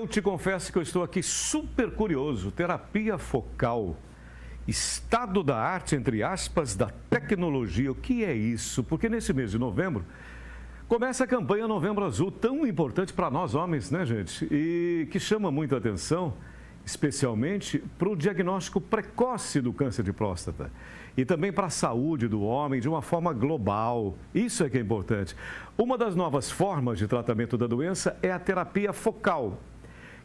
Eu te confesso que eu estou aqui super curioso. Terapia focal, estado da arte, entre aspas, da tecnologia. O que é isso? Porque nesse mês de novembro começa a campanha Novembro Azul, tão importante para nós homens, né, gente? E que chama muita atenção, especialmente para o diagnóstico precoce do câncer de próstata e também para a saúde do homem de uma forma global. Isso é que é importante. Uma das novas formas de tratamento da doença é a terapia focal,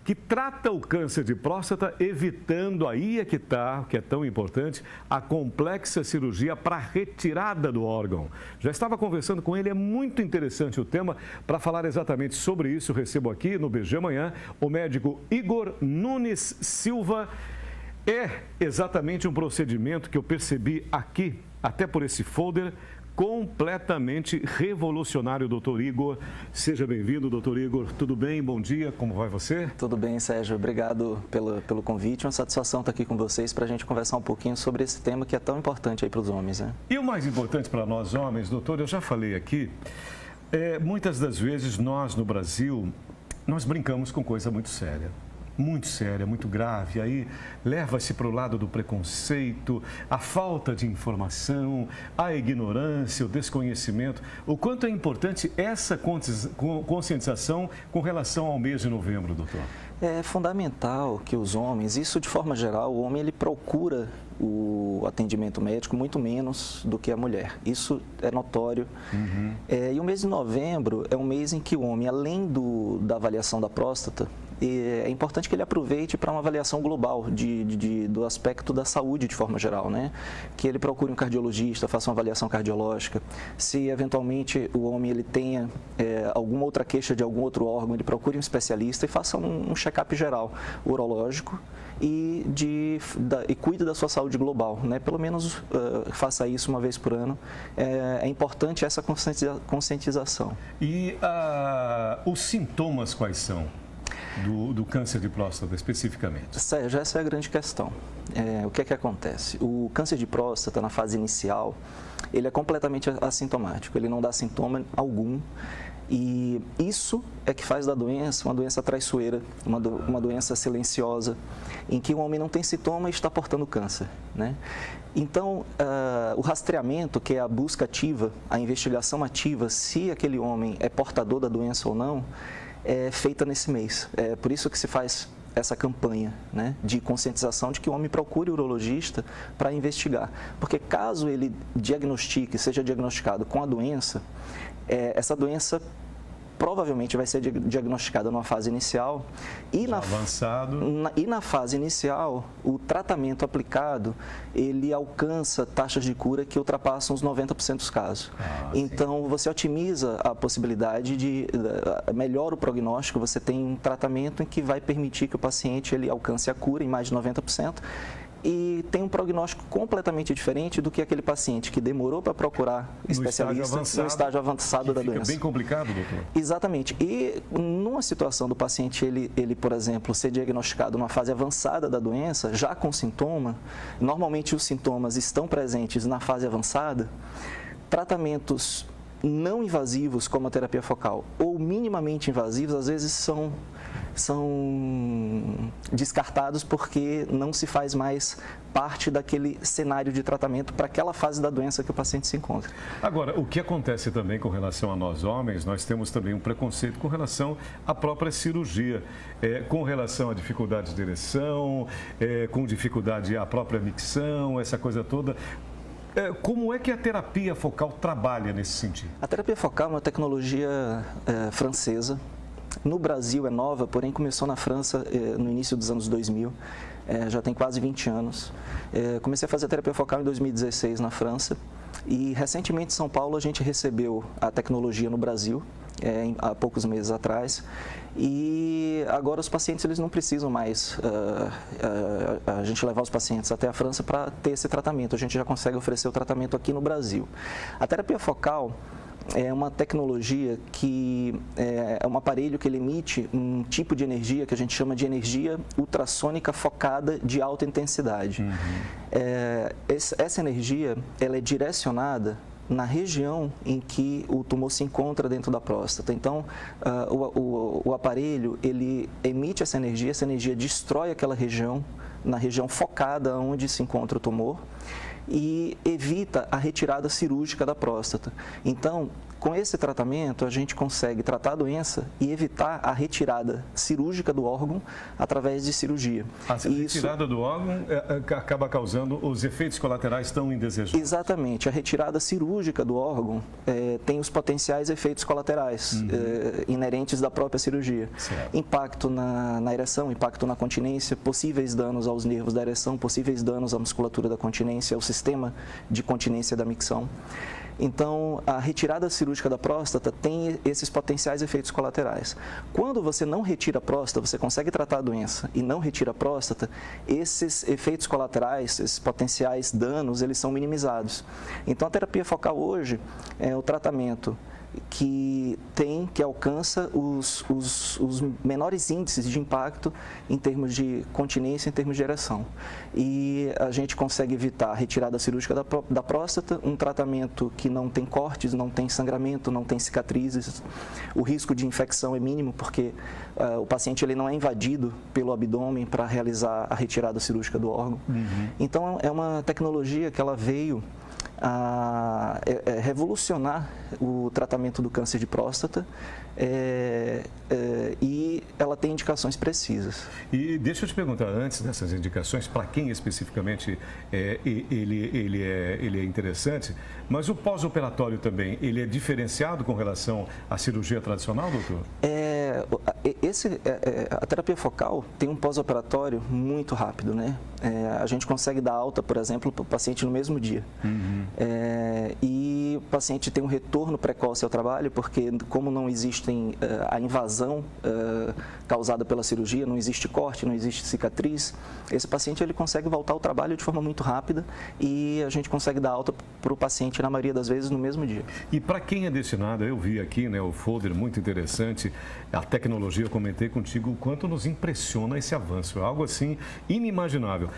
que trata o câncer de próstata, evitando, aí é que está, que é tão importante, a complexa cirurgia para a retirada do órgão. Já estava conversando com ele, é muito interessante o tema. Para falar exatamente sobre isso, eu recebo aqui no BG Manhã o médico Igor Nunes Silva. É exatamente um procedimento que eu percebi aqui, até por esse folder, completamente revolucionário, doutor Igor. Seja bem-vindo, doutor Igor. Tudo bem? Bom dia, como vai você? Tudo bem, Sérgio. Obrigado pelo convite. Uma satisfação estar aqui com vocês para a gente conversar um pouquinho sobre esse tema que é tão importante aí para os homens, né? E o mais importante para nós homens, doutor, eu já falei aqui, muitas das vezes nós no Brasil, nós brincamos com coisa muito séria, muito grave. Aí leva-se para o lado do preconceito, a falta de informação, a ignorância, o desconhecimento. O quanto é importante essa conscientização com relação ao mês de novembro, doutor? É fundamental que os homens, isso de forma geral, o homem ele procura o atendimento médico muito menos do que a mulher. Isso é notório. E o mês de novembro é um mês em que o homem, além da avaliação da próstata, é importante que ele aproveite para uma avaliação global do aspecto da saúde de forma geral, né? Que ele procure um cardiologista, faça uma avaliação cardiológica. Se eventualmente o homem ele tenha alguma outra queixa de algum outro órgão, ele procure um especialista e faça um check-up geral, urológico, e cuide da sua saúde global, né? Pelo menos faça isso uma vez por ano. É importante essa conscientização. E os sintomas quais são? Do câncer de próstata, especificamente? Sérgio, essa é a grande questão. O que é que acontece? O câncer de próstata, na fase inicial, ele é completamente assintomático, ele não dá sintoma algum. E isso é que faz da doença uma doença traiçoeira, uma doença silenciosa, em que o homem não tem sintoma e está portando câncer, né? Então, o rastreamento, que é a busca ativa, a investigação ativa, se aquele homem é portador da doença ou não, é feita nesse mês. É por isso que se faz essa campanha, né, de conscientização de que o homem procure o urologista para investigar. Porque caso ele seja diagnosticado com a doença, essa doença provavelmente vai ser diagnosticada numa fase inicial e na fase inicial o tratamento aplicado ele alcança taxas de cura que ultrapassam os 90% dos casos. Então você otimiza a possibilidade melhora o prognóstico, você tem um tratamento em que vai permitir que o paciente ele alcance a cura em mais de 90%. E tem um prognóstico completamente diferente do que aquele paciente que demorou para procurar especialista no estágio avançado da doença. Fica bem complicado, doutor. Exatamente. E numa situação do paciente, ele, por exemplo, ser diagnosticado numa fase avançada da doença, já com sintoma, normalmente os sintomas estão presentes na fase avançada, tratamentos não invasivos como a terapia focal ou minimamente invasivos, às vezes são descartados porque não se faz mais parte daquele cenário de tratamento para aquela fase da doença que o paciente se encontra. Agora, o que acontece também com relação a nós homens, nós temos também um preconceito com relação à própria cirurgia, com relação à dificuldade de ereção, com dificuldade à própria micção, essa coisa toda. Como é que a terapia focal trabalha nesse sentido? A terapia focal é uma tecnologia francesa. No Brasil é nova, porém começou na França no início dos anos 2000, já tem quase 20 anos. Comecei a fazer terapia focal em 2016 na França e recentemente em São Paulo a gente recebeu a tecnologia no Brasil, há poucos meses atrás, e agora os pacientes eles não precisam mais a gente levar os pacientes até a França para ter esse tratamento, a gente já consegue oferecer o tratamento aqui no Brasil. A terapia focal é uma tecnologia que é um aparelho que ele emite um tipo de energia que a gente chama de energia ultrassônica focada de alta intensidade. Essa energia ela é direcionada na região em que o tumor se encontra dentro da próstata. Então, o aparelho, ele emite essa energia destrói aquela região, na região focada onde se encontra o tumor, e evita a retirada cirúrgica da próstata. Então, com esse tratamento, a gente consegue tratar a doença e evitar a retirada cirúrgica do órgão através de cirurgia. A retirada do órgão acaba causando os efeitos colaterais tão indesejados. Exatamente. A retirada cirúrgica do órgão tem os potenciais efeitos colaterais inerentes da própria cirurgia. Certo. Impacto na ereção, impacto na continência, possíveis danos aos nervos da ereção, possíveis danos à musculatura da continência, ao sistema de continência da micção. Então, a retirada cirúrgica da próstata tem esses potenciais efeitos colaterais. Quando você não retira a próstata, você consegue tratar a doença e não retira a próstata, esses efeitos colaterais, esses potenciais danos, eles são minimizados. Então, a terapia focal hoje é o tratamento que alcança os menores índices de impacto em termos de continência, em termos de ereção. E a gente consegue evitar a retirada cirúrgica da próstata, um tratamento que não tem cortes, não tem sangramento, não tem cicatrizes. O risco de infecção é mínimo, porque o paciente ele não é invadido pelo abdômen para realizar a retirada cirúrgica do órgão. Então, é uma tecnologia que ela veio a revolucionar o tratamento do câncer de próstata e ela tem indicações precisas. E deixa eu te perguntar, antes dessas indicações, para quem especificamente ele é interessante, mas o pós-operatório também, ele é diferenciado com relação à cirurgia tradicional, doutor? A terapia focal tem um pós-operatório muito rápido, né? A gente consegue dar alta, por exemplo, para o paciente no mesmo dia. E o paciente tem um retorno precoce ao trabalho, porque como não existe a invasão causada pela cirurgia, não existe corte, não existe cicatriz, esse paciente ele consegue voltar ao trabalho de forma muito rápida e a gente consegue dar alta para o paciente, na maioria das vezes, no mesmo dia. E para quem é destinado, eu vi aqui, né, o folder muito interessante, a tecnologia, eu comentei contigo o quanto nos impressiona esse avanço, é algo assim inimaginável.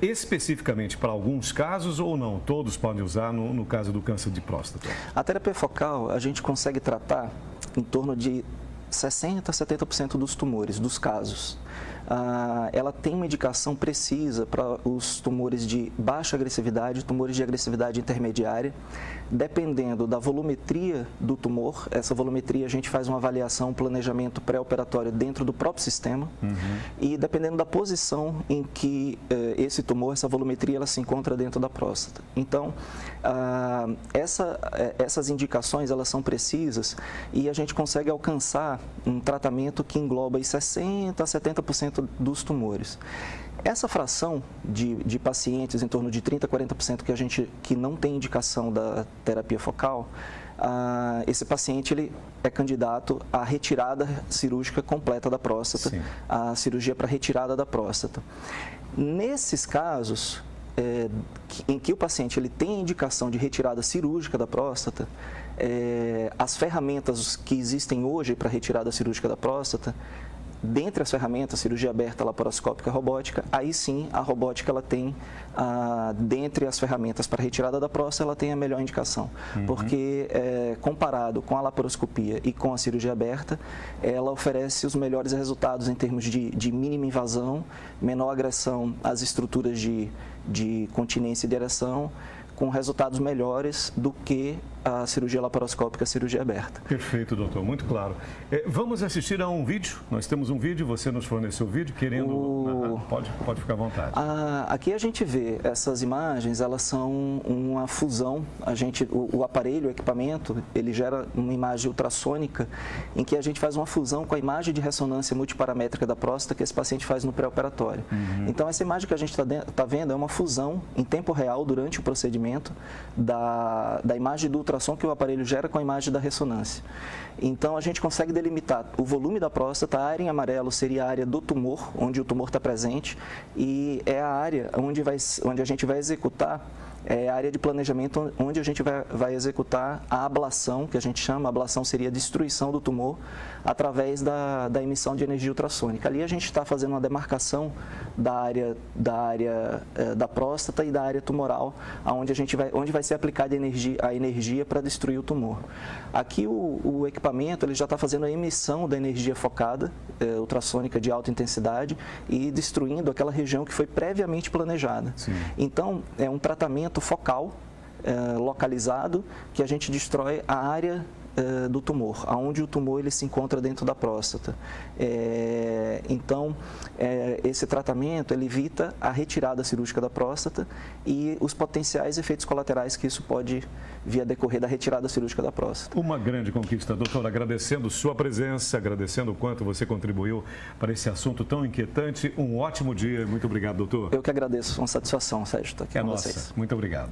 Especificamente para alguns casos ou não? Todos podem usar no caso do câncer de próstata? A terapia focal, a gente consegue tratar em torno de 60% a 70% dos tumores, dos casos. Ela tem uma indicação precisa para os tumores de baixa agressividade, tumores de agressividade intermediária, dependendo da volumetria do tumor. Essa volumetria a gente faz uma avaliação, um planejamento pré-operatório dentro do próprio sistema e dependendo da posição em que esse tumor, essa volumetria, ela se encontra dentro da próstata. Então, essas indicações, elas são precisas e a gente consegue alcançar um tratamento que engloba 60% a 70% dos tumores. Essa fração de pacientes, em torno de 30% a 40% que não tem indicação da terapia focal, esse paciente ele é candidato à retirada cirúrgica completa da próstata, a cirurgia para retirada da próstata. Nesses casos, em que o paciente ele tem indicação de retirada cirúrgica da próstata, as ferramentas que existem hoje para retirada cirúrgica da próstata, dentre as ferramentas, cirurgia aberta, laparoscópica, robótica, aí sim a robótica ela tem, dentre as ferramentas para retirada da próstata, ela tem a melhor indicação, porque comparado com a laparoscopia e com a cirurgia aberta, ela oferece os melhores resultados em termos de mínima invasão, menor agressão às estruturas de continência e de ereção, com resultados melhores do que a cirurgia laparoscópica, a cirurgia aberta. Perfeito, doutor, muito claro. Vamos assistir a um vídeo, nós temos um vídeo, você nos forneceu o vídeo, querendo... Pode ficar à vontade. Aqui a gente vê essas imagens, elas são uma fusão, o aparelho, o equipamento, ele gera uma imagem ultrassônica, em que a gente faz uma fusão com a imagem de ressonância multiparamétrica da próstata que esse paciente faz no pré-operatório. Então, essa imagem que a gente está vendo é uma fusão em tempo real, durante o procedimento, da imagem do ultrassom que o aparelho gera com a imagem da ressonância. Então, a gente consegue delimitar o volume da próstata. A área em amarelo seria a área do tumor, onde o tumor está presente, e é a área onde a gente vai executar é a área de planejamento onde a gente vai executar a ablação, que a gente chama, a ablação seria a destruição do tumor através da emissão de energia ultrassônica. Ali a gente está fazendo uma demarcação da área da próstata e da área tumoral, onde vai ser aplicada a energia para destruir o tumor. Aqui o equipamento ele já está fazendo a emissão da energia focada, ultrassônica de alta intensidade, e destruindo aquela região que foi previamente planejada. Sim. Então, é um tratamento focal, localizado, que a gente destrói a área do tumor, aonde o tumor ele se encontra dentro da próstata. Então, esse tratamento ele evita a retirada cirúrgica da próstata e os potenciais efeitos colaterais que isso pode vir a decorrer da retirada cirúrgica da próstata. Uma grande conquista, doutor. Agradecendo sua presença, agradecendo o quanto você contribuiu para esse assunto tão inquietante. Um ótimo dia. Muito obrigado, doutor. Eu que agradeço. Uma satisfação, Sérgio, estar aqui com vocês. Muito obrigado.